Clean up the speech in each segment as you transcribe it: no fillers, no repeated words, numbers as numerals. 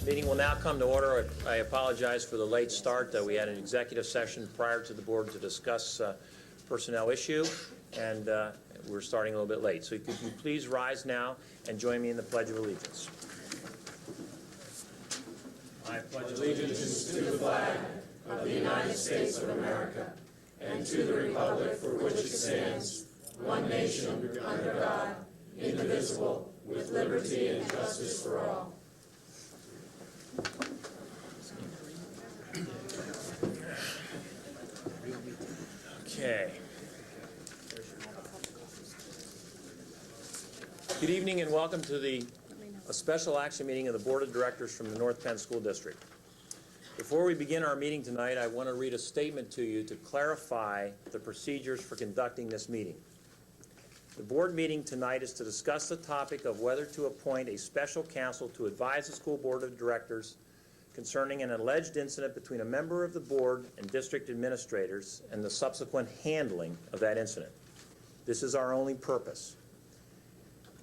Meeting will now come to order. I apologize for the late start. We had an executive session prior to the board to discuss personnel issue, and we're starting a little bit late. So could you please rise now and join me in the Pledge of Allegiance. I pledge allegiance to the flag of the United States of America and to the republic for which it stands, one nation under God, indivisible, with liberty and justice for all. Okay. Good evening and welcome to a special action meeting of the Board of Directors from the North Penn School District. Before we begin our meeting tonight, I want to read a statement to you to clarify the procedures for conducting this meeting. The board meeting tonight is to discuss the topic of whether to appoint a special counsel to advise the school board of directors concerning an alleged incident between a member of the board and district administrators and the subsequent handling of that incident. This is our only purpose.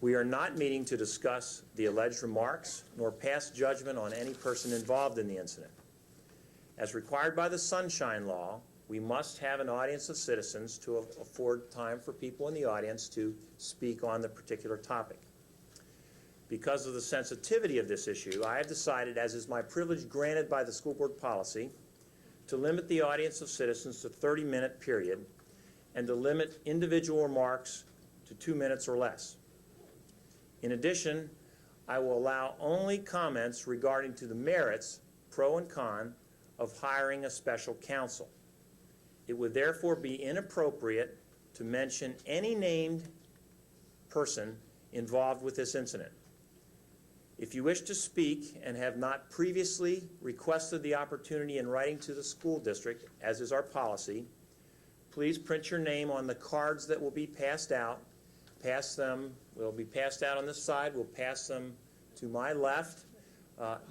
We are not meeting to discuss the alleged remarks nor pass judgment on any person involved in the incident. As required by the Sunshine Law, we must have an audience of citizens to afford time for people in the audience to speak on the particular topic. Because of the sensitivity of this issue, I have decided, as is my privilege granted by the school board policy, to limit the audience of citizens to a 30-minute period and to limit individual remarks to 2 minutes or less. In addition, I will allow only comments regarding to the merits, pro and con, of hiring a special counsel. It would therefore be inappropriate to mention any named person involved with this incident. If you wish to speak and have not previously requested the opportunity in writing to the school district, as is our policy, please print your name on the cards that will be passed out. Pass them, will be passed out on this side. We'll pass them to my left.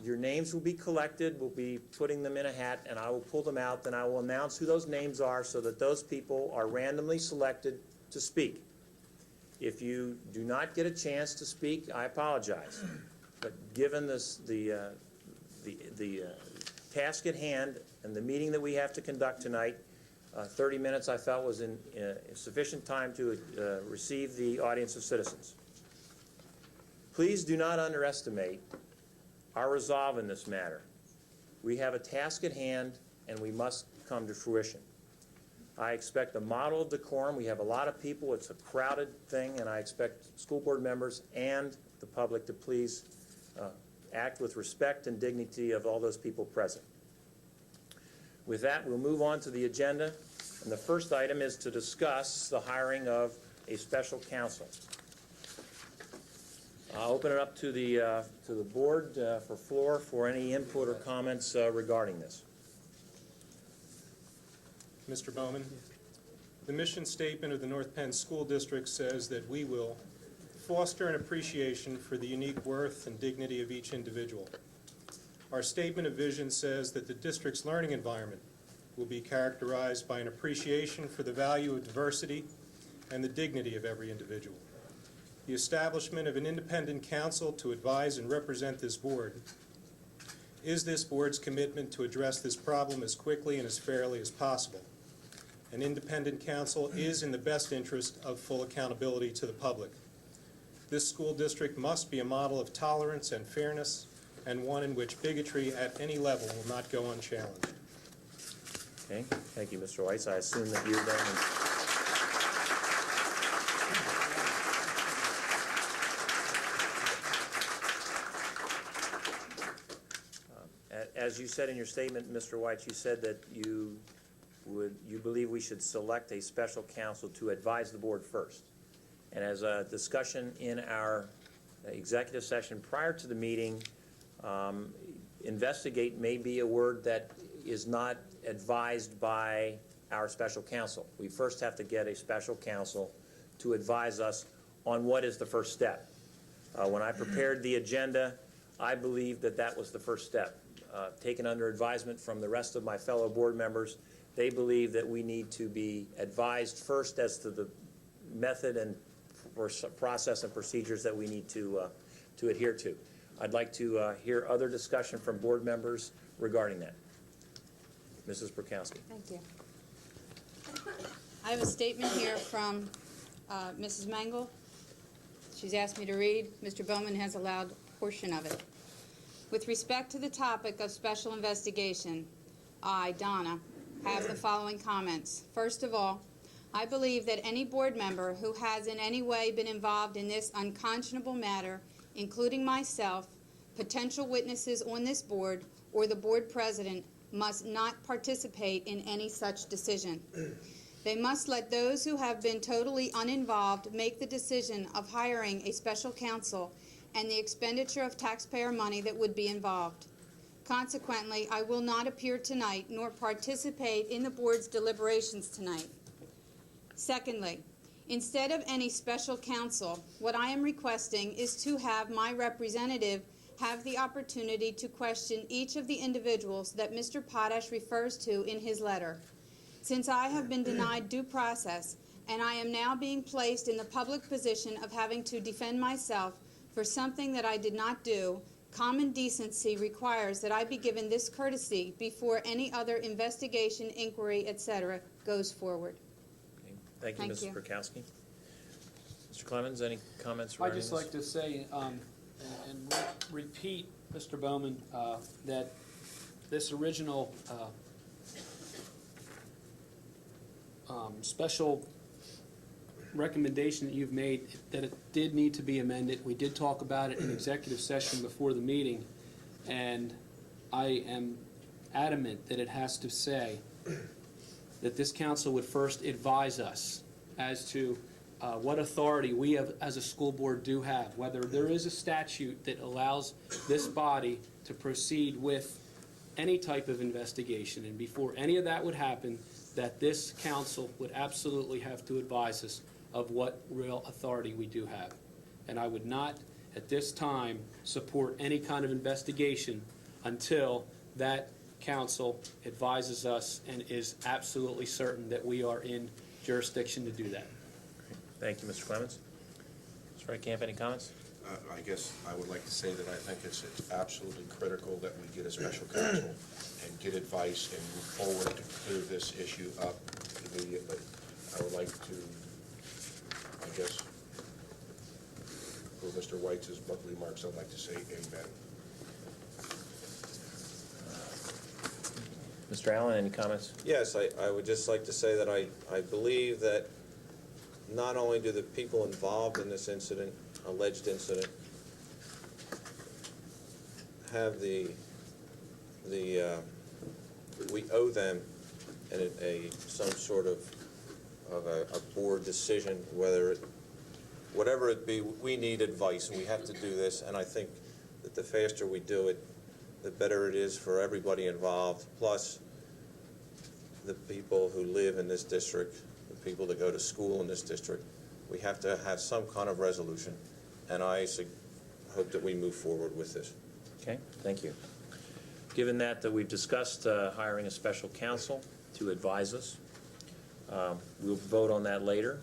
Your names will be collected. We'll be putting them in a hat, and I will pull them out. Then I will announce who those names are so that those people are randomly selected to speak. If you do not get a chance to speak, I apologize. But given this, the task at hand and the meeting that we have to conduct tonight, 30 minutes I felt was sufficient time to receive the audience of citizens. Please do not underestimate our resolve in this matter. We have a task at hand and we must come to fruition. I expect a model of decorum. We have a lot of people. It's a crowded thing, and I expect school board members and the public to please act with respect and dignity of all those people present. With that, we'll move on to the agenda, and the first item is to discuss the hiring of a special counsel. I'll open it up to the board for floor for any input or comments regarding this. Mr. Bowman, the mission statement of the North Penn School District says that we will foster an appreciation for the unique worth and dignity of each individual. Our statement of vision says that the district's learning environment will be characterized by an appreciation for the value of diversity and the dignity of every individual. The establishment of an independent counsel to advise and represent this board is this board's commitment to address this problem as quickly and as fairly as possible. An independent counsel is in the best interest of full accountability to the public. This school district must be a model of tolerance and fairness, and one in which bigotry at any level will not go unchallenged. Okay, thank you, Mr. Weiss. I assume that you're then. As you said in your statement, Mr. White, you said that you believe we should select a special counsel to advise the board first. And as a discussion in our executive session prior to the meeting, investigate may be a word that is not advised by our special counsel. We first have to get a special counsel to advise us on what is the first step. When I prepared the agenda, I believed that that was the first step. Taken under advisement from the rest of my fellow board members, they believe that we need to be advised first as to the method and process and procedures that we need to adhere to. I'd like to hear other discussion from board members regarding that. Mrs. Burkowski. Thank you. I have a statement here from Mrs. Mangle. She's asked me to read. Mr. Bowman has allowed a portion of it. With respect to the topic of special investigation, I, Donna, have the following comments. First of all, I believe that any board member who has in any way been involved in this unconscionable matter, including myself, potential witnesses on this board, or the board president, must not participate in any such decision. They must let those who have been totally uninvolved make the decision of hiring a special counsel and the expenditure of taxpayer money that would be involved. Consequently, I will not appear tonight nor participate in the board's deliberations tonight. Secondly, instead of any special counsel, what I am requesting is to have my representative have the opportunity to question each of the individuals that Mr. Potash refers to in his letter. Since I have been denied due process and I am now being placed in the public position of having to defend myself for something that I did not do, common decency requires that I be given this courtesy before any other investigation, inquiry, etc. goes forward. Okay. Thank you, Mrs. you. Burkowski. Mr. Clemens, any comments regarding I'd this? just like to say and repeat, Mr. Bowman, that this original special recommendation that you've made, that it did need to be amended. We did talk about it in executive session before the meeting, and I am adamant that it has to say that this council would first advise us as to what authority we have, as a school board, do have, whether there is a statute that allows this body to proceed with any type of investigation, and before any of that would happen, that this council would absolutely have to advise us of what real authority we do have. And I would not, at this time, support any kind of investigation until that council advises us and is absolutely certain that we are in jurisdiction to do that. Thank you, Mr. Clemens. Mr. Camp, any comments? I guess I would like to say that I think it's absolutely critical that we get a special counsel and get advice and move forward to clear this issue up immediately. I would like to, I guess, for Mr. White's remarks, I'd like to say amen. Mr. Allen, any comments? Yes, I would just like to say that I believe that not only do the people involved in this incident, alleged incident, have we owe them some sort of a board decision, whatever it be. We need advice, and we have to do this, and I think that the faster we do it, the better it is for everybody involved, plus the people who live in this district, the people that go to school in this district. We have to have some kind of resolution, and I hope that we move forward with this. Okay, thank you. Given that we've discussed hiring a special counsel to advise us, we'll vote on that later.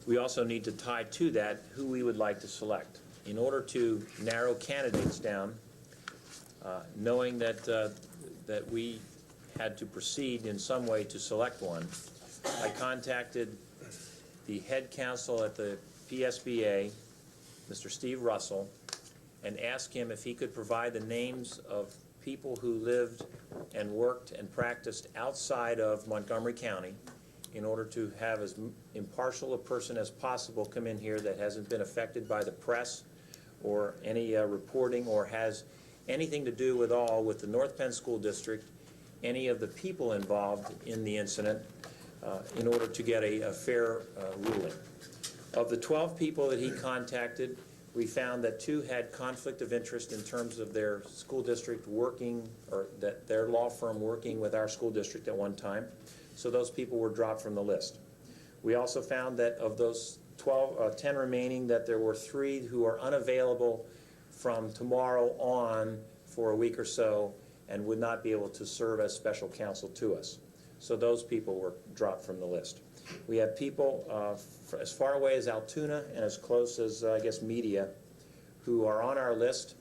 We also need to tie to that who we would like to select. In order to narrow candidates down, knowing that we had to proceed in some way to select one, I contacted the head counsel at the PSBA, Mr. Steve Russell, and asked him if he could provide the names of people who lived and worked and practiced outside of Montgomery County in order to have as impartial a person as possible come in here that hasn't been affected by the press or any reporting or has anything to do with all with the North Penn School District, any of the people involved in the incident, in order to get a fair ruling. Of the 12 people that he contacted, we found that 2 had conflict of interest in terms of their school district working, or that their law firm working with our school district at one time. So those people were dropped from the list. We also found that of those 10 remaining, that there were 3 who are unavailable from tomorrow on for a week or so and would not be able to serve as special counsel to us. So those people were dropped from the list. We have people as far away as Altoona and as close as, I guess, Media, who are on our list,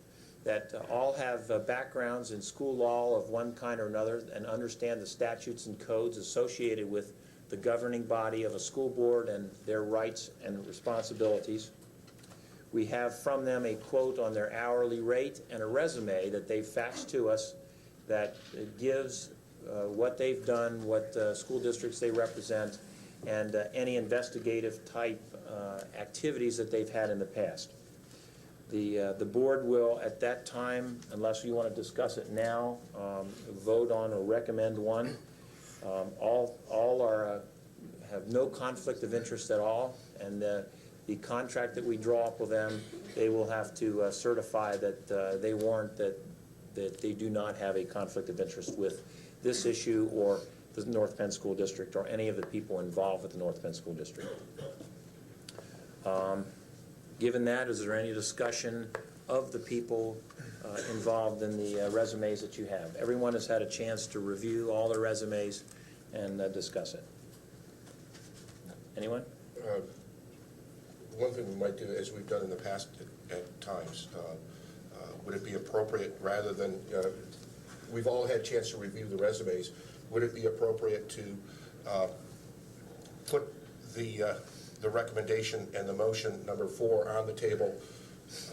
that all have backgrounds in school law of one kind or another and understand the statutes and codes associated with the governing body of a school board and their rights and responsibilities. We have from them a quote on their hourly rate and a resume that they've faxed to us that gives what they've done, what school districts they represent, and any investigative type activities that they've had in the past. The board will, at that time, unless you want to discuss it now, vote on or recommend one. All are have no conflict of interest at all, and the contract that we draw up with them, they will have to certify that they warrant that they do not have a conflict of interest with this issue or the North Penn School District or any of the people involved with the North Penn School District. Given that, is there any discussion of the people involved in the resumes that you have? Everyone has had a chance to review all the resumes and discuss it. Anyone? One thing we might do, as we've done in the past at times, would it be appropriate, rather than, we've all had a chance to review the resumes, would it be appropriate to put the recommendation and the motion number 4 on the table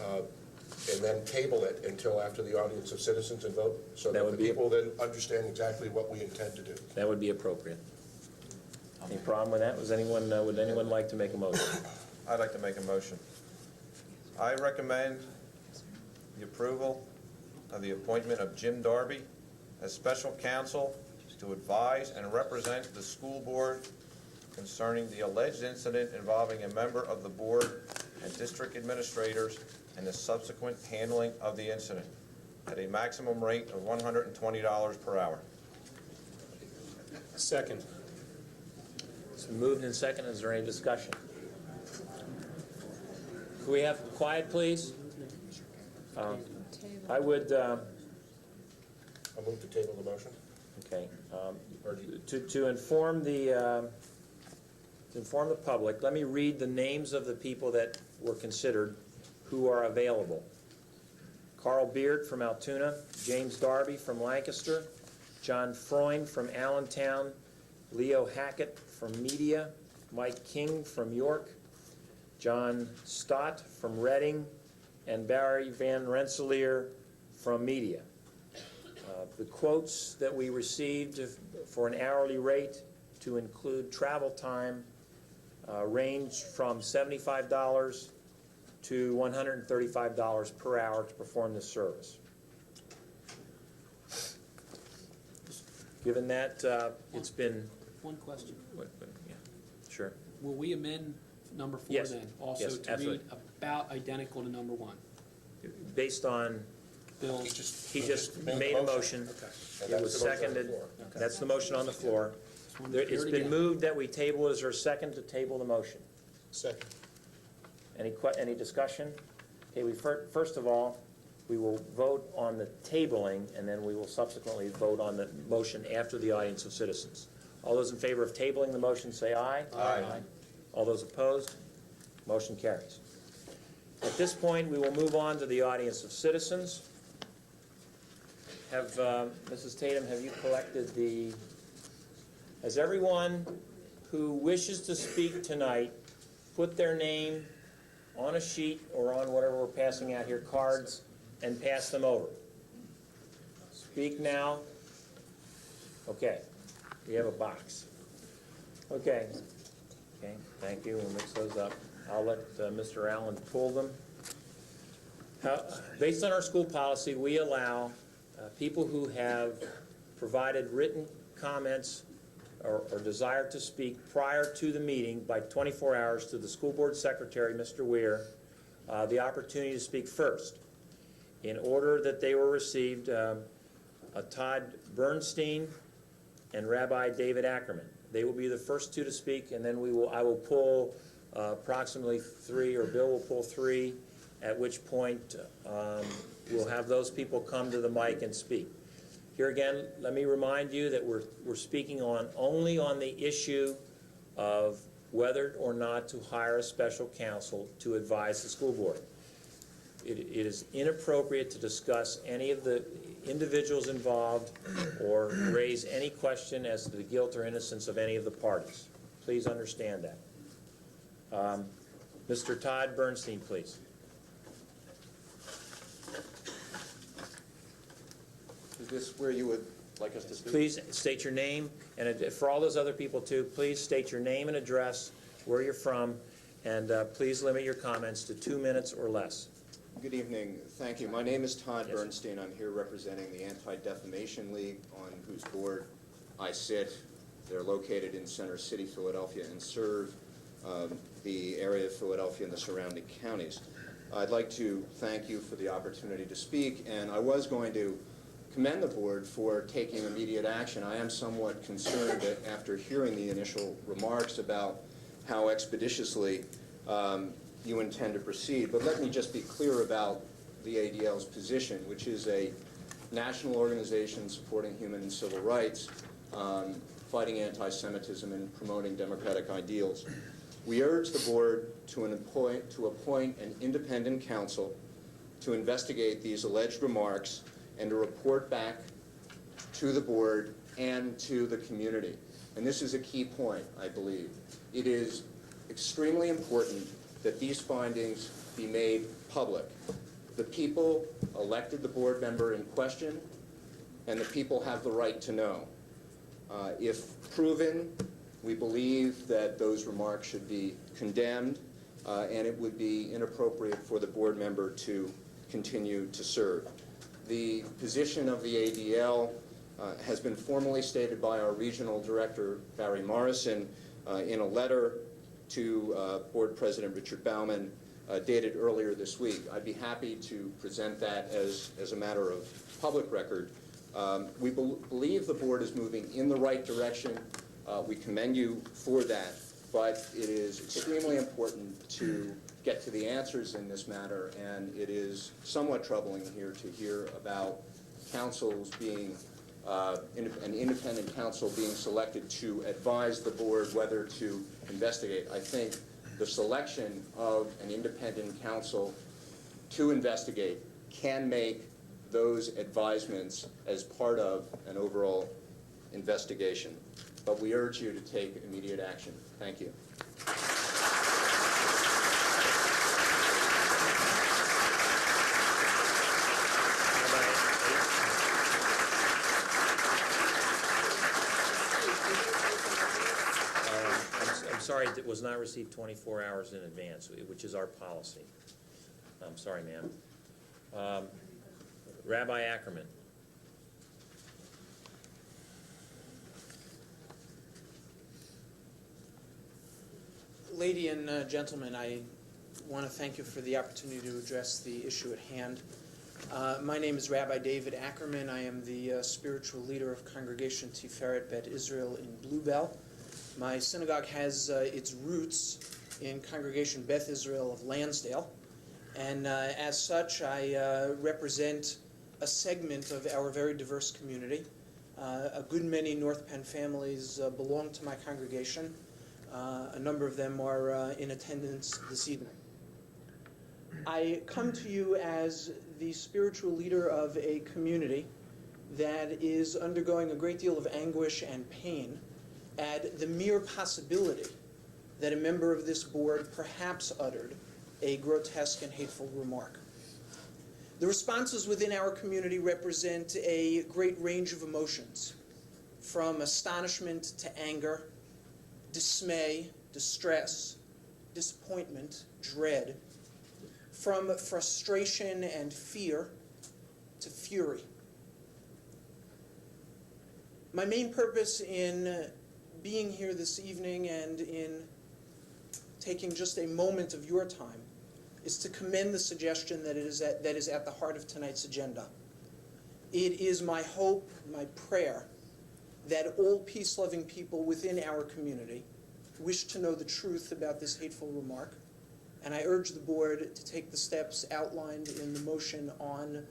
and then table it until after the audience of citizens and vote, so that the people then understand exactly what we intend to do? That would be appropriate. Any problem with that? Would anyone like to make a motion? I'd like to make a motion. I recommend the approval of the appointment of Jim Darby as special counsel to advise and represent the school board concerning the alleged incident involving a member of the board and district administrators and the subsequent handling of the incident at a maximum rate of $120 per hour. Second. It's been moved and seconded. Is there any discussion? Could we have quiet, please? I would, I'll move to table the motion. okay, to inform the public, let me read the names of the people that were considered who are available. Carl Beard from Altoona, James Darby from Lancaster, John Freund from Allentown, Leo Hackett from Media, Mike King from York, John Stott from Reading, and Barry Van Rensselaer from Media. The quotes that we received for an hourly rate to include travel time ranged from $75 to $135 per hour to perform this service. Given that it's been... One question. Yeah, sure. Will we amend number 4 Yes. then? Also Yes, to absolutely. read about identical to number 1? Based on, Bill, he just made a motion. And It was that's the motion on the seconded. floor. That's the motion on the floor. just wanted to hear It's it been again. moved that we table. Is there a second to table the motion? Second. Any discussion? Okay, first of all, we will vote on the tabling, and then we will subsequently vote on the motion after the audience of citizens. All those in favor of tabling the motion, say aye. Aye. All those opposed? Motion carries. At this point, we will move on to the audience of citizens. Have, Mrs. Tatum, have you collected has everyone who wishes to speak tonight put their name on a sheet or on whatever we're passing out here, cards, and pass them over? Speak now. Okay, we have a box. Okay, thank you. We'll mix those up. I'll let Mr. Allen pull them. Based on our school policy, we allow people who have provided written comments or desire to speak prior to the meeting by 24 hours to the school board secretary, Mr. Weir, the opportunity to speak first. In order that they were received, Todd Bernstein and Rabbi David Ackerman. They will be the first 2 to speak, and then I will pull approximately 3, or Bill will pull 3, at which point we'll have those people come to the mic and speak. Here again, let me remind you that we're speaking only on the issue of whether or not to hire a special counsel to advise the school board. it is inappropriate to discuss any of the individuals involved or raise any question as to the guilt or innocence of any of the parties. Please understand that. Mr. Todd Bernstein, please. Is this where you would like us to speak? Please state your name, and for all those other people too, please state your name and address, where you're from, and please limit your comments to 2 minutes or less. Good evening. Thank you. My name is Todd Bernstein. I'm here representing the Anti-Defamation League, on whose board I sit. They're located in Center City, Philadelphia, and serve the area of Philadelphia and the surrounding counties. I'd like to thank you for the opportunity to speak, and I was going to commend the board for taking immediate action. I am somewhat concerned that after hearing the initial remarks about how expeditiously you intend to proceed. But let me just be clear about the ADL's position, which is a national organization supporting human and civil rights, fighting anti-Semitism and promoting democratic ideals. We urge the board to appoint an independent counsel to investigate these alleged remarks and to report back to the board and to the community. And this is a key point, I believe. It is extremely important that these findings be made public. The people elected the board member in question, and the people have the right to know. If proven, we believe that those remarks should be condemned, and it would be inappropriate for the board member to continue to serve. The position of the ADL has been formally stated by our regional director, Barry Morrison, in a letter to Board President Richard Bauman dated earlier this week. I'd be happy to present that as a matter of public record. We believe the board is moving in the right direction. We commend you for that, but it is extremely important to get to the answers in this matter, and it is somewhat troubling here to hear about councils being an independent counsel being selected to advise the board whether to investigate. I think the selection of an independent counsel to investigate can make those advisements as part of an overall investigation. But we urge you to take immediate action. Thank you. Sorry, it was not received 24 hours in advance, which is our policy. I'm sorry, ma'am. Rabbi Ackerman. Lady and gentlemen, I want to thank you for the opportunity to address the issue at hand. My name is Rabbi David Ackerman. I am the spiritual leader of Congregation Tiferet Bet Israel in Bluebell. My synagogue has its roots in Congregation Beth Israel of Lansdale, and as such, I represent a segment of our very diverse community. A good many North Penn families belong to my congregation. A number of them are in attendance this evening. I come to you as the spiritual leader of a community that is undergoing a great deal of anguish and pain at the mere possibility that a member of this board perhaps uttered a grotesque and hateful remark. The responses within our community represent a great range of emotions, from astonishment to anger, dismay, distress, disappointment, dread, from frustration and fear to fury. My main purpose in being here this evening and in taking just a moment of your time is to commend the suggestion that is at the heart of tonight's agenda. It is my hope, my prayer, that all peace-loving people within our community wish to know the truth about this hateful remark, and I urge the board to take the steps outlined in the motion on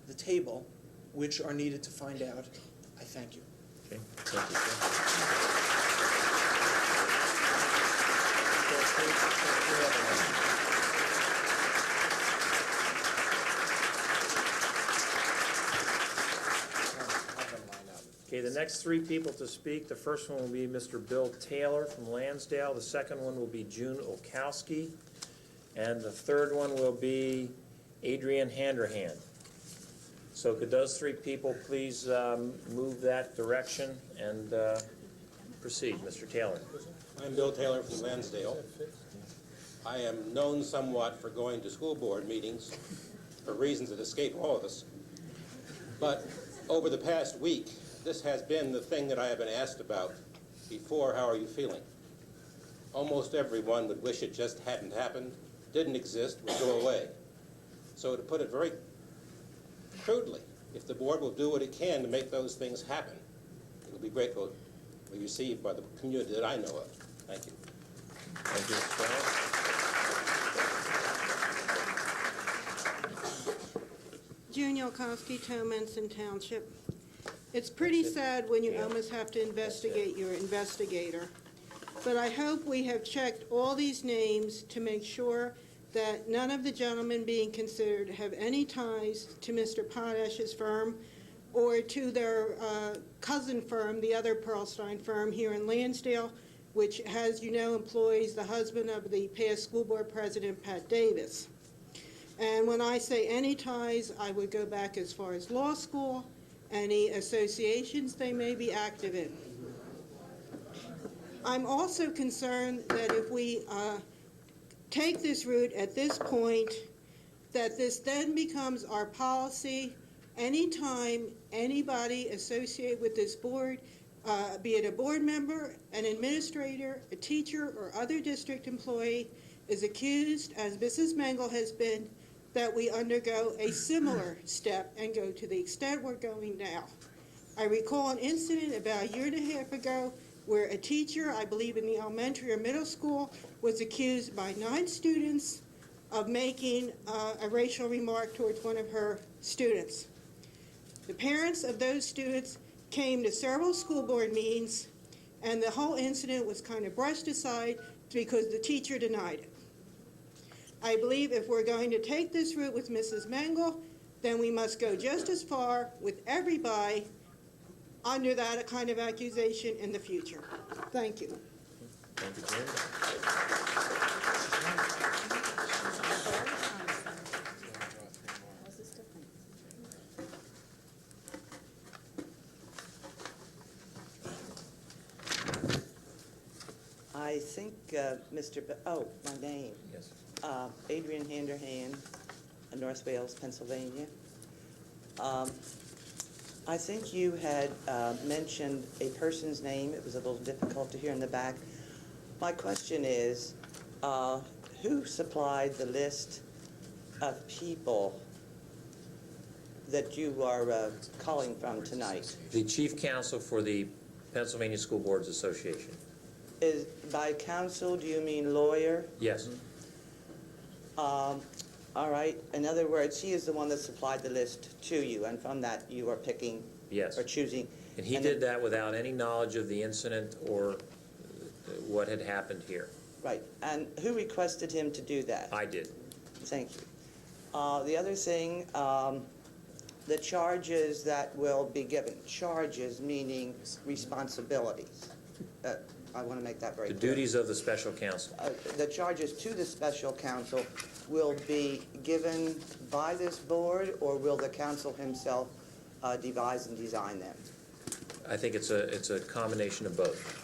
the table, which are needed to find out. I thank you. Okay. Thank you, sir. next three people to speak, the first one will be Mr. Bill Taylor from Lansdale. The second one will be June Olkowski. And the third one will be Adrian Handerhand. So could those three people please move that direction and proceed. Mr. Taylor. I'm Bill Taylor from Lansdale. I am known somewhat for going to school board meetings for reasons that escape all of us. But over the past week, this has been the thing that I have been asked about before. How are you feeling? Almost everyone would wish it just hadn't happened, didn't exist, would go away. So to put it very crudely, if the board will do what it can to make those things happen, it will be grateful to be received by the community that I know of. Thank you. Thank you, Mr. Taylor. June Yolkowski, Townmenson Township. It's pretty sad when you almost have to investigate your investigator. But I hope we have checked all these names to make sure that none of the gentlemen being considered have any ties to Mr. Potash's firm or to their cousin firm, the other Pearlstein firm here in Lansdale, which, as you know, employs the husband of the past school board president, Pat Davis. And when I say any ties, I would go back as far as law school, any associations they may be active in. I'm also concerned that if we take this route at this point, that this then becomes our policy anytime anybody associated with this board, be it a board member, an administrator, a teacher, or other district employee, is accused, as Mrs. Mengel has been, that we undergo a similar step and go to the extent we're going now. I recall an incident about a year and a half ago where a teacher, I believe in the elementary or middle school, was accused by 9 students of making a racial remark towards one of her students. The parents of those students came to several school board meetings, and the whole incident was kind of brushed aside because the teacher denied it. I believe if we're going to take this route with Mrs. Mengel, then we must go just as far with everybody under that kind of accusation in the future. Thank you. Thank you, June. I think my name. Yes. Adrian Handerhand, North Wales, Pennsylvania. I think you had mentioned a person's name. It was a little difficult to hear in the back. My question is, who supplied the list of people that you are calling from tonight? The Chief Counsel for the Pennsylvania School Boards Association. Is by counsel, do you mean lawyer? Yes. All right. In other words, he is the one that supplied the list to you, and from that you are picking Yes. or choosing. And he did that without any knowledge of the incident or what had happened here. Right. And who requested him to do that? I did. Thank you. The other thing, the charges that will be given. Charges meaning responsibilities. I want to make that very The clear. duties of the special counsel. The charges to the special counsel will be given by this board, or will the counsel himself devise and design them? I think it's a combination of both.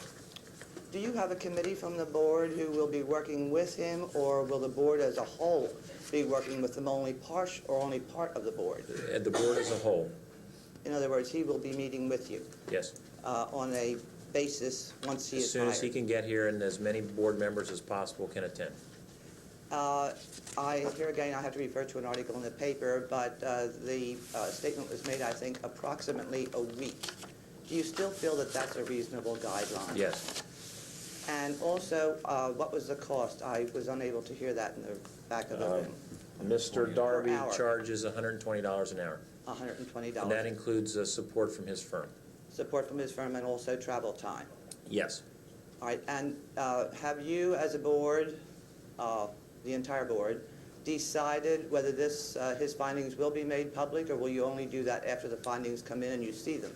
Do you have a committee from the board who will be working with him, or will the board as a whole be working with him only part of the board? The board as a whole. In other words, he will be meeting with you Yes. on a basis once he As is soon as he hired. can get here and as many board members as possible can attend. Here again, I have to refer to an article in the paper, but the statement was made, I think, approximately a week. Do you still feel that that's a reasonable guideline? Yes. And also, what was the cost? I was unable to hear that in the back of the room. Mr. Darby hour. charges $120 an hour. $120. And that includes support from his firm. Support from his firm and also travel time. Yes. All right, and have you as a board, the entire board, decided whether his findings will be made public, or will you only do that after the findings come in and you see them?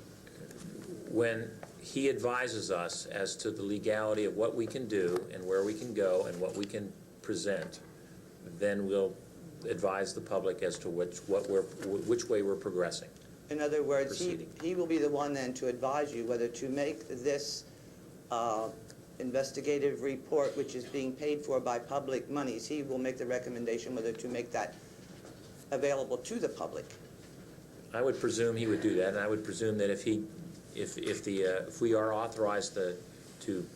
when he advises us as to the legality of what we can do and where we can go and what we can present, then we'll advise the public as to which way we're progressing. In other words, Proceeding. he will be the one then to advise you whether to make this investigative report, which is being paid for by public monies. He will make the recommendation whether to make that available to the public. I would presume he would do that, and I would presume that if we are authorized to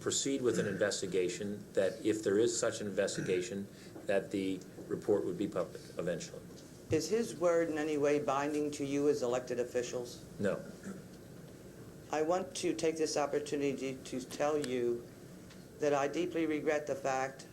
proceed with an investigation, that if there is such an investigation, that the report would be public eventually. Is his word in any way binding to you as elected officials? No. I want to take this opportunity to tell you that I deeply regret the fact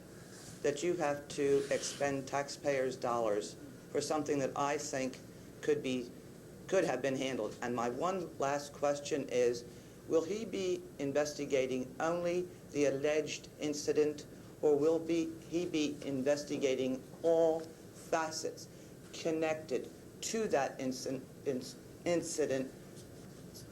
that you have to expend taxpayers' dollars for something that I think could have been handled. And my one last question is, will he be investigating only the alleged incident, or will he be investigating all facets connected to that incident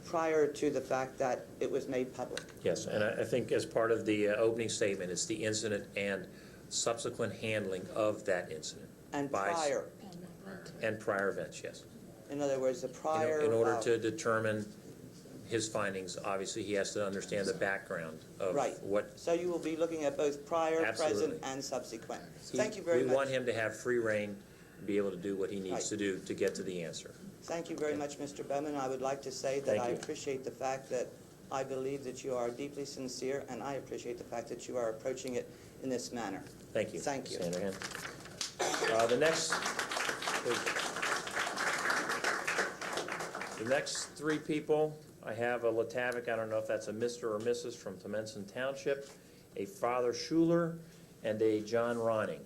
prior to the fact that it was made public? Yes, and I think as part of the opening statement, it's the incident and subsequent handling of that incident. And by prior. And prior events, yes. In other words, the prior... In order to determine his findings, obviously he has to understand the background of what... So you will be looking at both prior, Absolutely. present, and subsequent. Thank you very much. We want him to have free rein and be able to do what he needs to do to get to the answer. Thank you very much, Mr. Bowman. I would like to say that Thank I you. appreciate the fact that I believe that you are deeply sincere, and I appreciate the fact that you are approaching it in this manner. Thank you. Thank you. Ms. Anderhan. The next three people, I have a Latavik, I don't know if that's a Mr. or Mrs. from Temenson Township, a Father Schuler, and a John Ronning.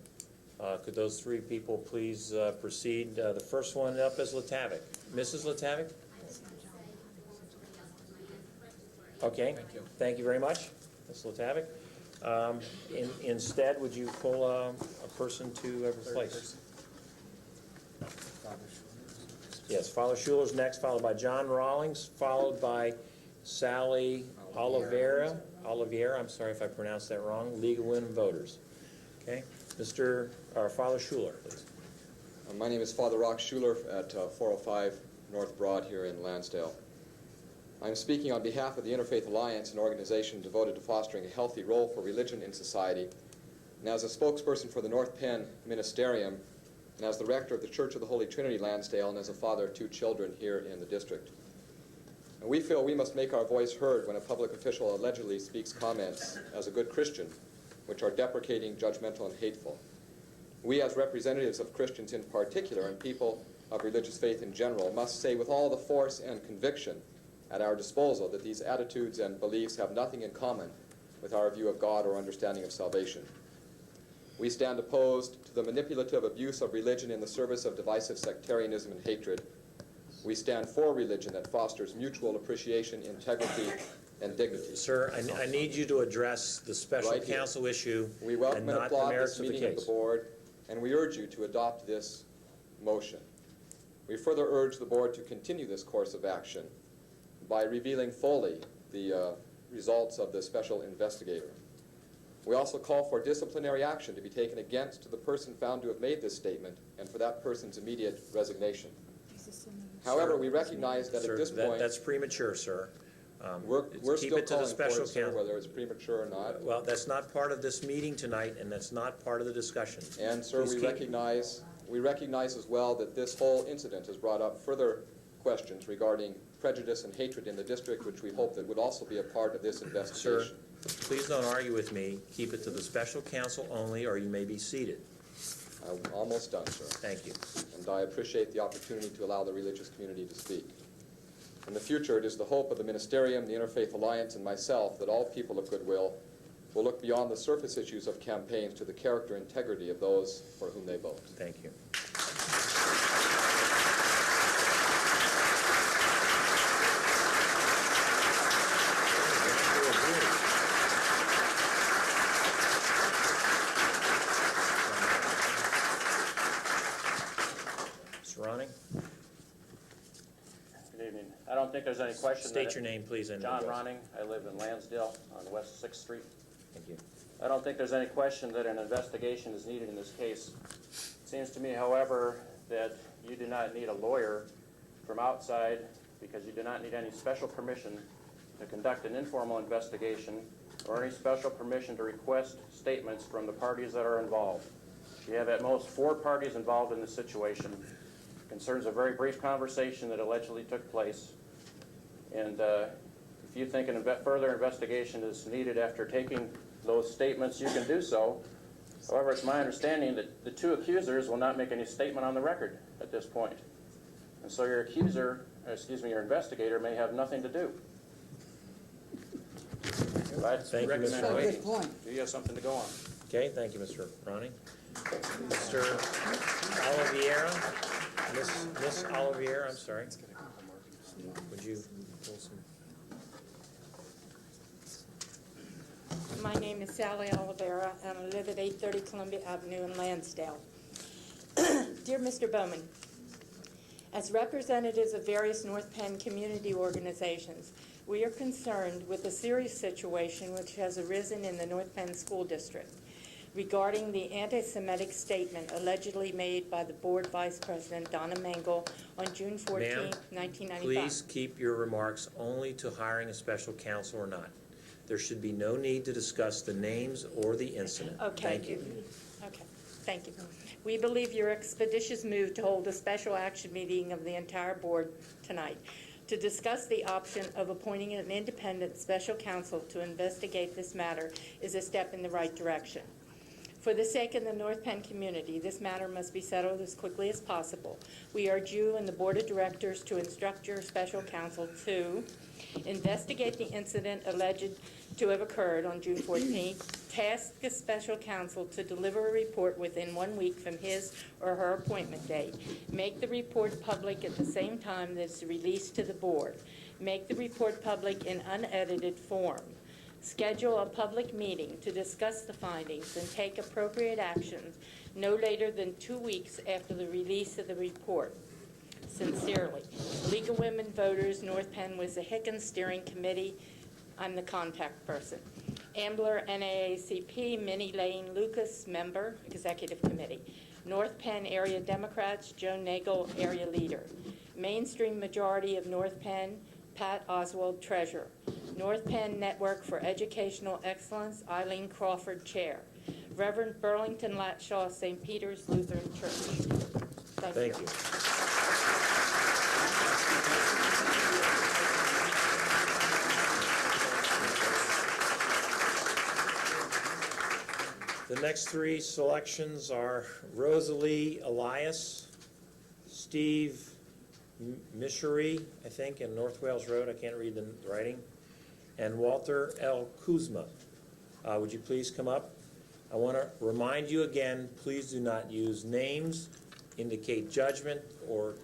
Could those three people please proceed? The first one up is Latavik. Mrs. Latavik? Okay, thank you very much, Ms. Latavik. Instead, would you pull a person to replace? Yes, Father Schuler's next, followed by John Rawlings, followed by Sally Oliveira, I'm sorry if I pronounced that wrong, League of Women Voters. Okay, Father Schuler, please. My name is Father Rock Schuler at 405 North Broad here in Lansdale. I'm speaking on behalf of the Interfaith Alliance, an organization devoted to fostering a healthy role for religion in society, and as a spokesperson for the North Penn Ministerium, and as the rector of the Church of the Holy Trinity Lansdale, and as a father of two children here in the district. And we feel we must make our voice heard when a public official allegedly speaks comments as a good Christian, which are deprecating, judgmental, and hateful. We, as representatives of Christians in particular, and people of religious faith in general, must say with all the force and conviction at our disposal that these attitudes and beliefs have nothing in common with our view of God or understanding of salvation. We stand opposed to the manipulative abuse of religion in the service of divisive sectarianism and hatred. We stand for religion that fosters mutual appreciation, integrity, and dignity. Sir, I need you to address the special counsel issue We welcome and and not the applaud merits this of the meeting of case. the board, and we urge you to adopt this motion. We further urge the board to continue this course of action by revealing fully the results of the special investigator. We also call for disciplinary action to be taken against the person found to have made this statement, and for that person's immediate resignation. However, we recognize that Sir, at this point... that's premature, sir. We're keep still it to the calling special for it, sir, counsel. whether it's premature or not. Well, that's not part of this meeting tonight, and that's not part of the discussion. And, sir, Please we recognize as well that this whole incident has brought up further questions regarding prejudice and hatred in the district, which we hope that would also be a part of this investigation. Sir, please don't argue with me. Keep it to the special counsel only, or you may be seated. I'm almost done, sir. Thank you. And I appreciate the opportunity to allow the religious community to speak. In the future, it is the hope of the Ministerium, the Interfaith Alliance, and myself that all people of goodwill will look beyond the surface issues of campaigns to the character and integrity of those for whom they vote. Thank you. Good evening. I don't don't think there's any question. State your name, please. And John address. Ronning. I live in Lansdale on West 6th Street. Thank you. I don't think there's any question that an investigation is needed in this case. It seems to me, however, that you do not need a lawyer from outside because you do not need any special permission to conduct an informal investigation or any special permission to request statements from the parties that are involved. You have at most 4 parties involved in this situation. It concerns a very brief conversation that allegedly took place. And if you think further investigation is needed after taking those statements, you can do so. However, it's my understanding that the 2 accusers will not make any statement on the record at this point. And so your your investigator may have nothing to do. Thank you, Mr. Wade. Good point. You have something to go on. Okay, thank you, Mr. Ronning. Mr. Oliveira, Miss Oliveira, I'm sorry. Would you pull some? My name is Sally Oliveira, and I live at 830 Columbia Avenue in Lansdale. Dear Mr. Bowman, as representatives of various North Penn community organizations, we are concerned with a serious situation which has arisen in the North Penn School District regarding the anti-Semitic statement allegedly made by the Board Vice President Donna Mengel on June 14, 1995. Please keep your remarks only to hiring a special counsel or not. There should be no need to discuss the names or the incident. Okay. Thank you. Okay, thank you. We believe your expeditious move to hold a special action meeting of the entire board tonight to discuss the option of appointing an independent special counsel to investigate this matter is a step in the right direction. For the sake of the North Penn community, this matter must be settled as quickly as possible. We urge you and the Board of Directors to instruct your special counsel to investigate the incident alleged to have occurred on June 14th, task a special counsel to deliver a report within 1 week from his or her appointment date, make the report public at the same time that it's released to the board, make the report public in unedited form, schedule a public meeting to discuss the findings and take appropriate actions no later than 2 weeks after the release of the report. Sincerely, League of Women Voters, North Penn, Wissahickon Steering Committee. I'm the contact person. Ambler, NAACP, Minnie Lane Lucas, member, Executive Committee. North Penn Area Democrats, Joan Nagel, Area Leader. Mainstream Majority of North Penn, Pat Oswald, Treasurer. North Penn Network for Educational Excellence, Eileen Crawford, Chair. Reverend Burlington Latshaw, St. Peter's Lutheran Church. Thank you. The next 3 selections are Rosalie Elias, Steve Mishery, I think, in North Wales Road, I can't read the writing, and Walter L. Kuzma. Would you please come up? I want to remind you again, please do not use names, indicate judgment, or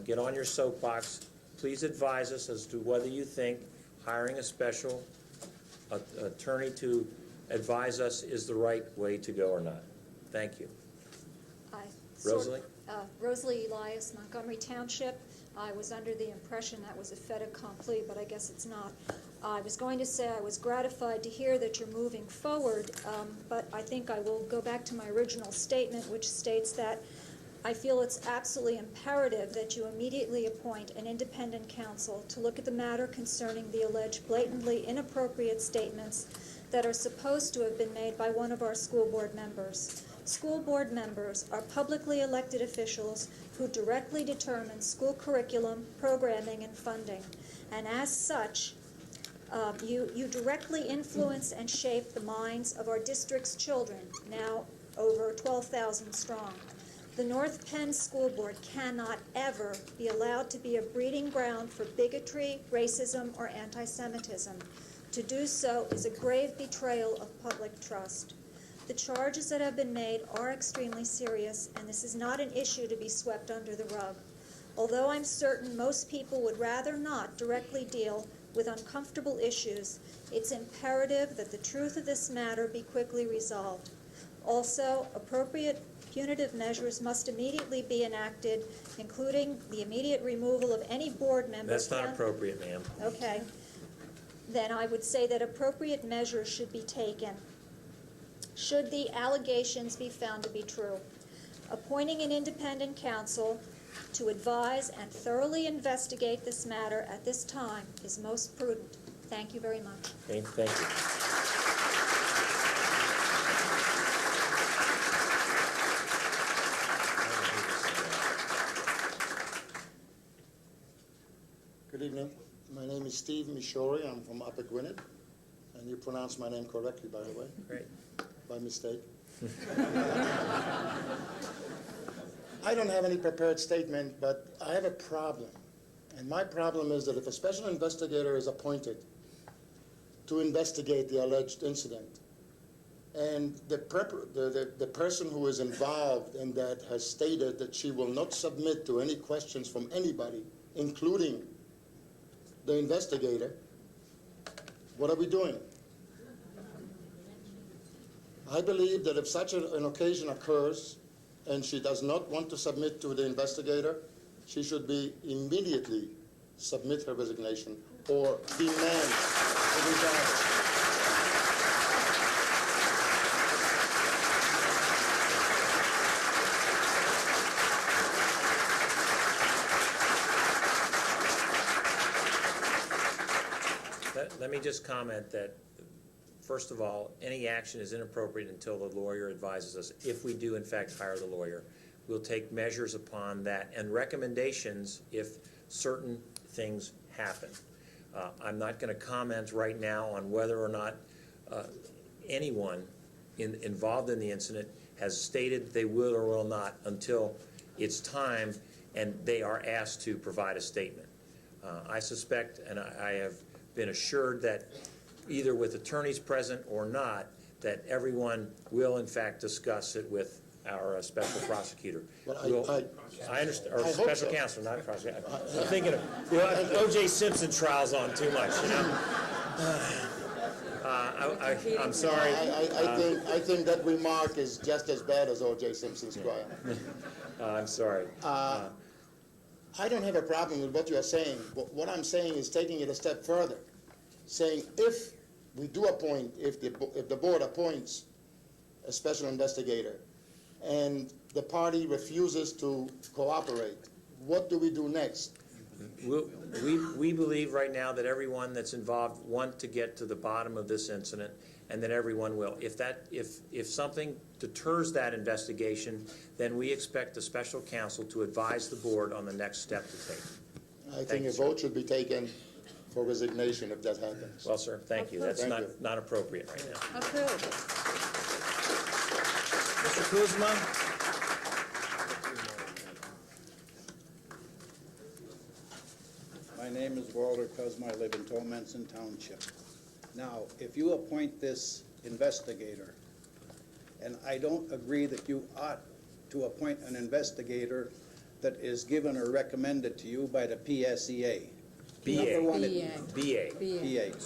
get on your soapbox. Please advise us as to whether you think hiring a special attorney to advise us is the right way to go or not. Thank you. Hi. Rosalie? Rosalie Elias, Montgomery Township. I was under the impression that was a fait accompli, but I guess it's not. I was going to say I was gratified to hear that you're moving forward, but I think I will go back to my original statement, which states that I feel it's absolutely imperative that you immediately appoint an independent counsel to look at the matter concerning the alleged blatantly inappropriate statements that are supposed to have been made by one of our school board members. School board members are publicly elected officials who directly determine school curriculum, programming, and funding. And as such, you directly influence and shape the minds of our district's children, now over 12,000 strong. The North Penn School Board cannot ever be allowed to be a breeding ground for bigotry, racism, or anti-Semitism. To do so is a grave betrayal of public trust. The charges that have been made are extremely serious, and this is not an issue to be swept under the rug. Although I'm certain most people would rather not directly deal with uncomfortable issues, it's imperative that the truth of this matter be quickly resolved. Also, appropriate punitive measures must immediately be enacted, including the immediate removal of any board member. That's not appropriate, ma'am. Okay. Then I would say that appropriate measures should be taken should the allegations be found to be true. Appointing an independent counsel to advise and thoroughly investigate this matter at this time is most prudent. Thank you very much. Okay, thank you. Good evening. My name is Steve Mishori. I'm from Upper Gwinnett. And you pronounced my name correctly, by the way. Great. By mistake. I don't have any prepared statement, but I have a problem. And my problem is that if a special investigator is appointed to investigate the alleged incident, and the person who is involved in that has stated that she will not submit to any questions from anybody, including the investigator, what are we doing? I believe that if such an occasion occurs and she does not want to submit to the investigator, she should be immediately submit her resignation or demand to resign. Let me just comment that, first of all, any action is inappropriate until the lawyer advises us. If we do, in fact, hire the lawyer, we'll take measures upon that and recommendations if certain things happen. I'm not going to comment right now on whether or not anyone involved in the incident has stated they will or will not until it's time and they are asked to provide a statement. I suspect, and I have been assured that either with attorneys present or not, that everyone will in fact discuss it with our special prosecutor. I understand, or special counsel, not prosecutor. I'm thinking of O.J. Simpson trials on too much, you know. I'm sorry. I think that remark is just as bad as O.J. Simpson's trial. I'm sorry. I don't have a problem with what you are saying. What I'm saying is taking it a step further, saying if we do appoint, if the board appoints a special investigator and the party refuses to cooperate, what do we do next? We believe right now that everyone that's involved want to get to the bottom of this incident, and that everyone will. If something deters that investigation, then we expect the special counsel to advise the board on the next step to take. I think a vote should be taken for resignation if that happens. Well, sir, thank you. That's not appropriate right now. Approved. Mr. Kuzma? My name is Walter Kuzma. I live in Tolmanson Township. Now, if you appoint this investigator, and I don't agree that you ought to appoint an investigator that is given or recommended to you by the PSEA. BA.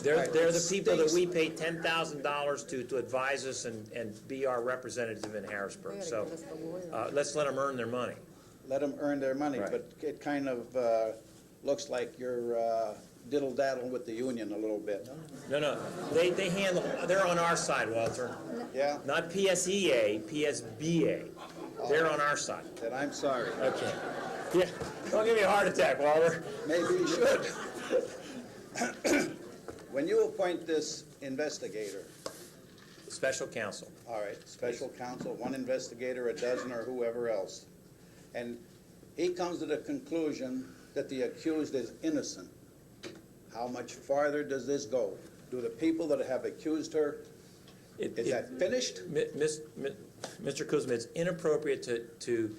They're the people that we pay $10,000 to advise us and be our representative in Harrisburg. So let's let them earn their money. Let them earn their money, Right. but it kind of looks like you're diddle-daddle with the union a little bit. No, they handle, they're on our side, Walter. Yeah? Not PSEA, PSBA. They're on our side. Then I'm sorry. Okay. Yeah, don't give me a heart attack, Walter. Maybe you should. When you appoint this investigator, Special counsel. all right, special counsel, one investigator, a dozen, or whoever else, and he comes to the conclusion that the accused is innocent, how much farther does this go? Do the people that have accused her, is that finished? Mr. Kuzma, it's inappropriate to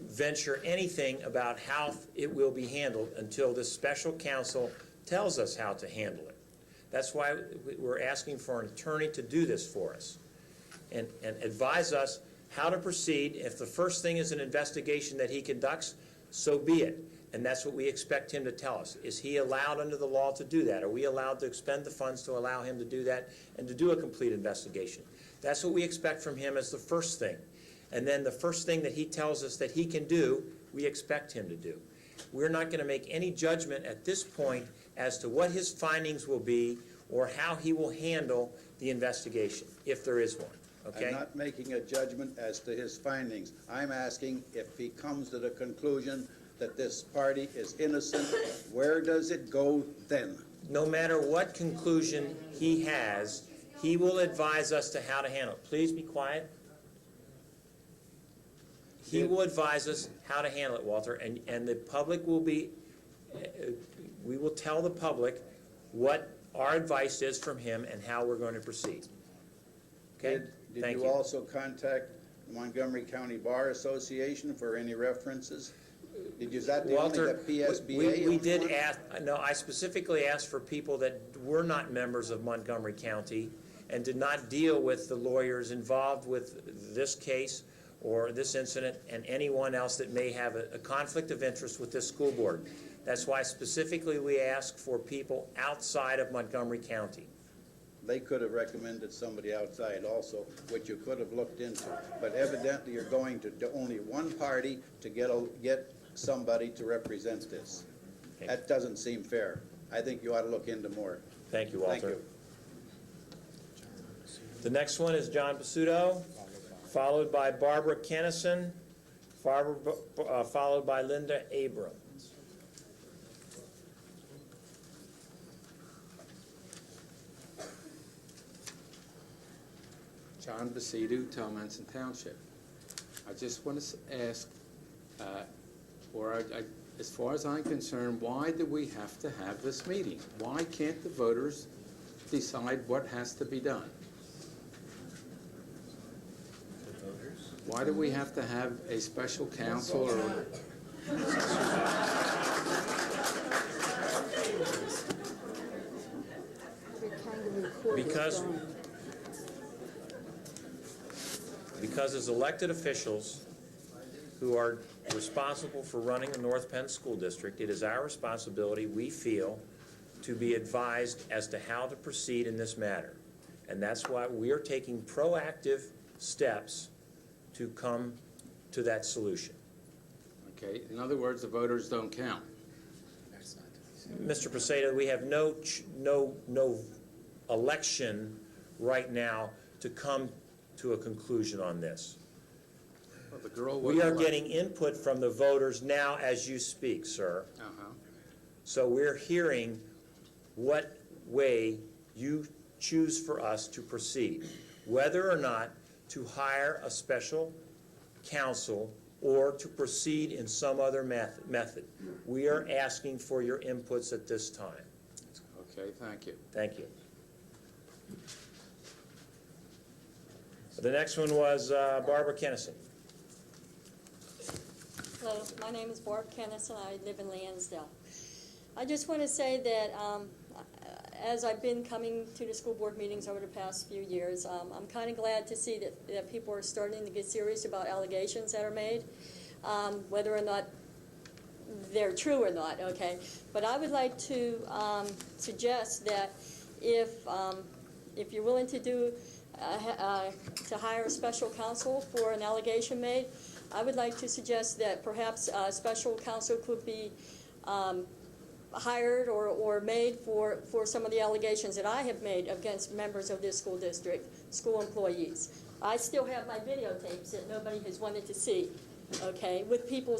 venture anything about how it will be handled until the special counsel tells us how to handle it. That's why we're asking for an attorney to do this for us and advise us how to proceed. If the first thing is an investigation that he conducts, so be it. And that's what we expect him to tell us. Is he allowed under the law to do that? Are we allowed to expend the funds to allow him to do that and to do a complete investigation? That's what we expect from him as the first thing. and then the first thing that he tells us that he can do, we expect him to do. We're not going to make any judgment at this point as to what his findings will be or how he will handle the investigation, if there is one, okay? I'm not making a judgment as to his findings. I'm asking if he comes to the conclusion that this party is innocent, where does it go then? No matter what conclusion he has, he will advise us to how to handle it. Please be quiet. He will advise us how to handle it, Walter, and the public will be, we will tell the public what our advice is from him and how we're going to proceed. Okay? Did Thank you also contact the Montgomery County Bar Association for any references? Is that the only Walter, the PSBA? we did ask, no, I specifically asked for people that were not members of Montgomery County and did not deal with the lawyers involved with this case or this incident and anyone else that may have a conflict of interest with this school board. That's why specifically we ask for people outside of Montgomery County. They could have recommended somebody outside also, which you could have looked into. But evidently, you're going to only one party to get somebody to represent this. Okay. That doesn't seem fair. I think you ought to look into more. Thank you, Walter. Thank you. The next one is John Pasuto, followed by Barbara Kennison, followed by Linda Abrams. John Basidu, Telmanson Township. I just want to ask, as far as I'm concerned, why do we have to have this meeting? Why can't the voters decide what has to be done? Why do we have to have a special counsel or... Because as elected officials who are responsible for running the North Penn School District, it is our responsibility, we feel, to be advised as to how to proceed in this matter. And that's why we are taking proactive steps to come to that solution. Okay, in other words, the voters don't count. Mr. Preseda, we have no election right now to come to a conclusion on this. Well, the girl We are getting input from the voters now as you speak, sir. So we're hearing what way you choose for us to proceed, whether or not to hire a special counsel or to proceed in some other method. We are asking for your inputs at this time. Okay, thank you. Thank you. The next one was Barbara Kennison. Hello, my name is Barb Kennison. I live in Lansdale. I just want to say that as I've been coming to the school board meetings over the past few years, I'm kind of glad to see that people are starting to get serious about allegations that are made, whether or not they're true or not, okay? But I would like to suggest that if you're willing to to hire a special counsel for an allegation made, I would like to suggest that perhaps a special counsel could be hired or made for some of the allegations that I have made against members of this school district, school employees. I still have my videotapes that nobody has wanted to see, okay, with people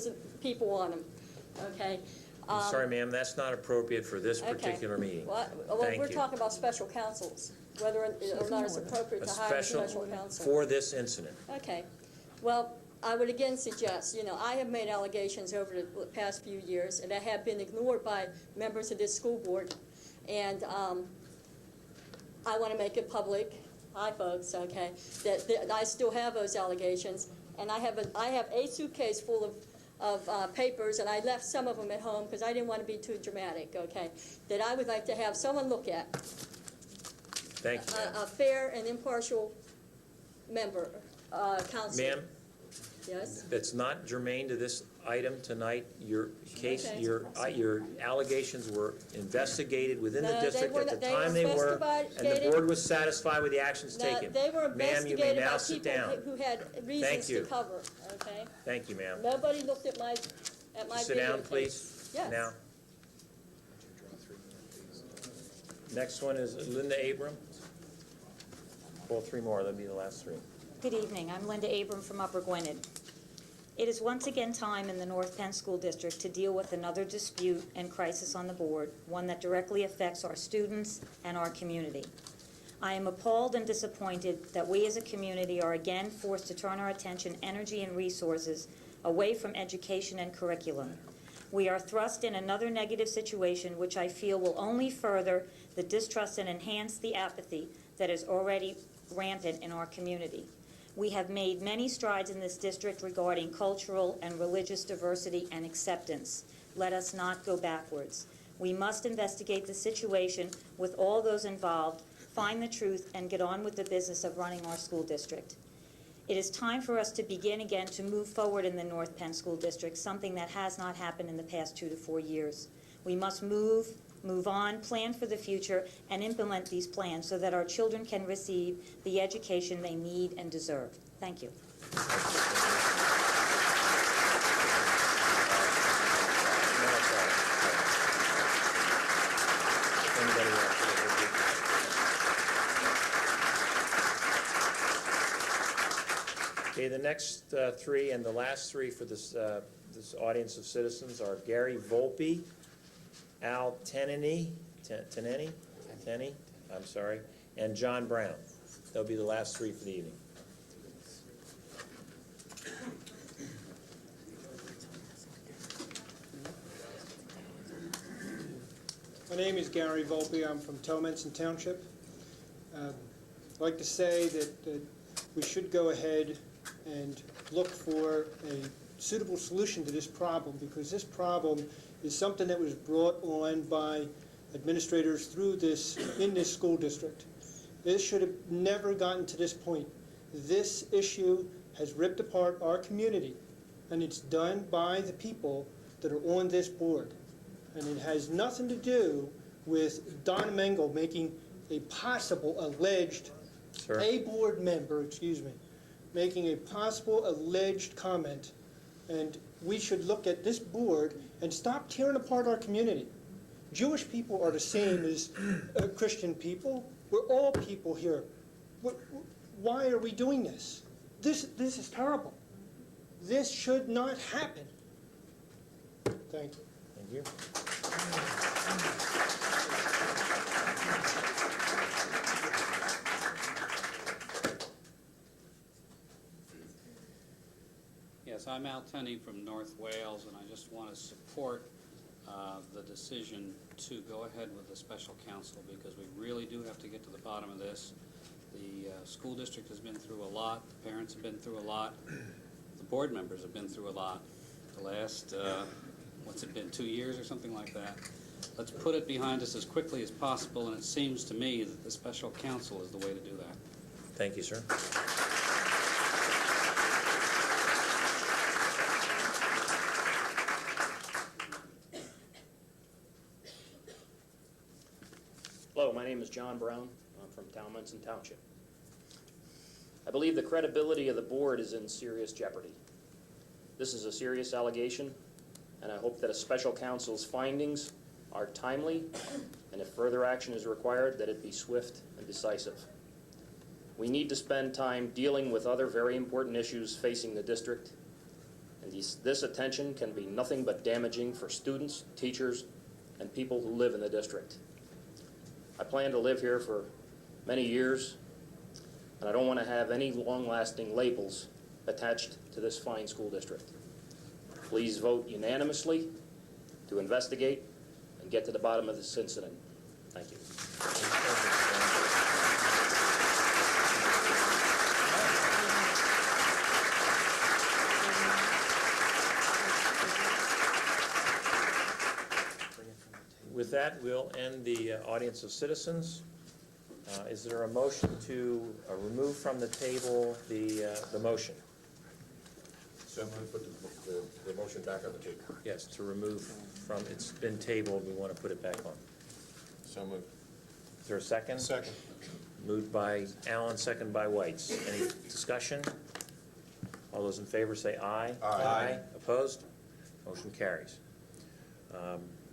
on them, okay? I'm sorry, ma'am, that's not appropriate for this particular meeting. Well, Thank we're you. talking about special counsels, whether or not it's appropriate to hire a special counsel. For this incident. Okay. Well, I would again suggest, I have made allegations over the past few years and that have been ignored by members of this school board. And I want to make it public, hi folks, okay, that I still have those allegations. And I have a suitcase full of papers, and I left some of them at home because I didn't want to be too dramatic, okay, that I would like to have someone look at. Thank you. A fair and impartial member, counsel. Ma'am, Yes? That's not germane to this item tonight. Your case, Okay. your allegations were investigated within the No, they district were at the not- they time were they were, and the investigated. board was satisfied with the actions Now, taken. they were Ma'am, you may investigated now by sit people down. who had reasons you. to cover, okay? Thank you, ma'am. Nobody looked at my Sit down, videotape. please. Yes. Now. Next one is Linda Abram. Pull 3 more, that'll be the last 3. Good evening. I'm Linda Abram from Upper Gwynedd. It is once again time in the North Penn School District to deal with another dispute and crisis on the board, one that directly affects our students and our community. I am appalled and disappointed that we as a community are again forced to turn our attention, energy, and resources away from education and curriculum. We are thrust in another negative situation which I feel will only further the distrust and enhance the apathy that is already rampant in our community. We have made many strides in this district regarding cultural and religious diversity and acceptance. Let us not go backwards. We must investigate the situation with all those involved, find the truth, and get on with the business of running our school district. It is time for us to begin again to move forward in the North Penn School District, something that has not happened in the past 2 to 4 years. We must move on, plan for the future, and implement these plans so that our children can receive the education they need and deserve. Thank you. Okay, the next 3 and the last 3 for this audience of citizens are Gary Volpe, Al Teneny, I'm sorry, and John Brown. They'll be the last 3 for the evening. My name is Gary Volpe. I'm from Towmenson Township. I'd like to say that we should go ahead and look for a suitable solution to this problem, because this problem is something that was brought on by administrators in this school district. This should have never gotten to this point. This issue has ripped apart our community, and it's done by the people that are on this board. And it has nothing to do with Donna Mengel making a possible alleged, board member, making a possible alleged comment. And we should look at this board and stop tearing apart our community. Jewish people are the same as Christian people. We're all people here. Why are we doing this? This is terrible. This should not happen. Thank you. Thank you. Yes, I'm Al Tenney from North Wales, and I just want to support the decision to go ahead with the special counsel, because we really do have to get to the bottom of this. The school district has been through a lot, the parents have been through a lot, the board members have been through a lot. The last, what's it been, 2 years or something like that? Let's put it behind us as quickly as possible, and it seems to me that the special counsel is the way to do that. Thank you, sir. Hello, my name is John Brown. I'm from Towmenson Township. I believe the credibility of the board is in serious jeopardy. This is a serious allegation, and I hope that a special counsel's findings are timely, and if further action is required, that it be swift and decisive. We need to spend time dealing with other very important issues facing the district, and this attention can be nothing but damaging for students, teachers, and people who live in the district. I plan to live here for many years, and I don't want to have any long-lasting labels attached to this fine school district. Please vote unanimously to investigate and get to the bottom of this incident. Thank you. With that, we'll end the audience of citizens. Is there a motion to remove from the table the motion? So we put the motion back on the table. Yes, to remove from, it's been tabled, we want to put it back on. So moved. Is there a second? Second. Moved by Allen, second by Whites. Any discussion? All those in favor say aye. Aye. Opposed? Motion carries.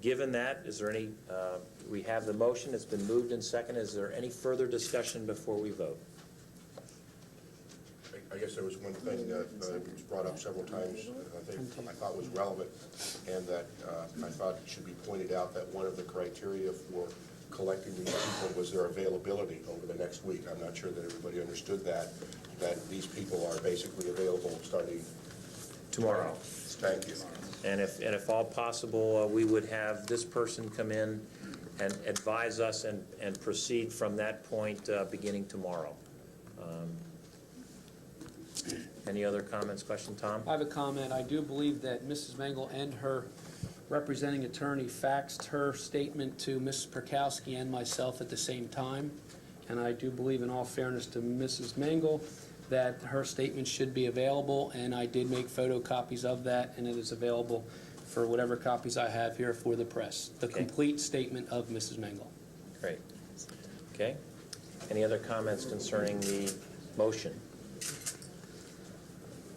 Given that, is there any, we have the motion, it's been moved and seconded. Is there any further discussion before we vote? I guess there was one thing that was brought up several times, I thought was relevant, and that I thought it should be pointed out that one of the criteria for collecting these people was their availability over the next week. I'm not sure that everybody understood that these people are basically available starting Tomorrow. Thank you. And if all possible, we would have this person come in and advise us and proceed from that point, beginning tomorrow. Any other comments, question, Tom? I have a comment. I do believe that Mrs. Mengel and her representing attorney faxed her statement to Mrs. Perkowski and myself at the same time. And I do believe, in all fairness to Mrs. Mengel, that her statement should be available, and I did make photocopies of that, and it is available for whatever copies I have here for the press. The complete statement of Mrs. Mengel. Great. Okay. Any other comments concerning the motion?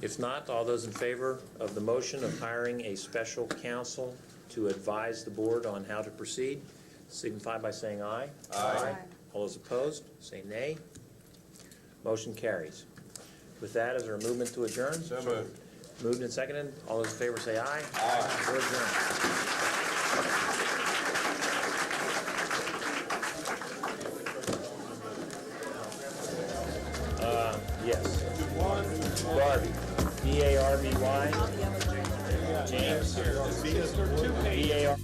If not, all those in favor of the motion of hiring a special counsel to advise the board on how to proceed, signify by saying aye. Aye. All those opposed, say nay. Motion carries. With that, is there a movement to adjourn? So moved. Moved and seconded. All those in favor say aye. Aye. We're adjourned. Yes. Darby. D-A-R-B-Y. James. D-A-R.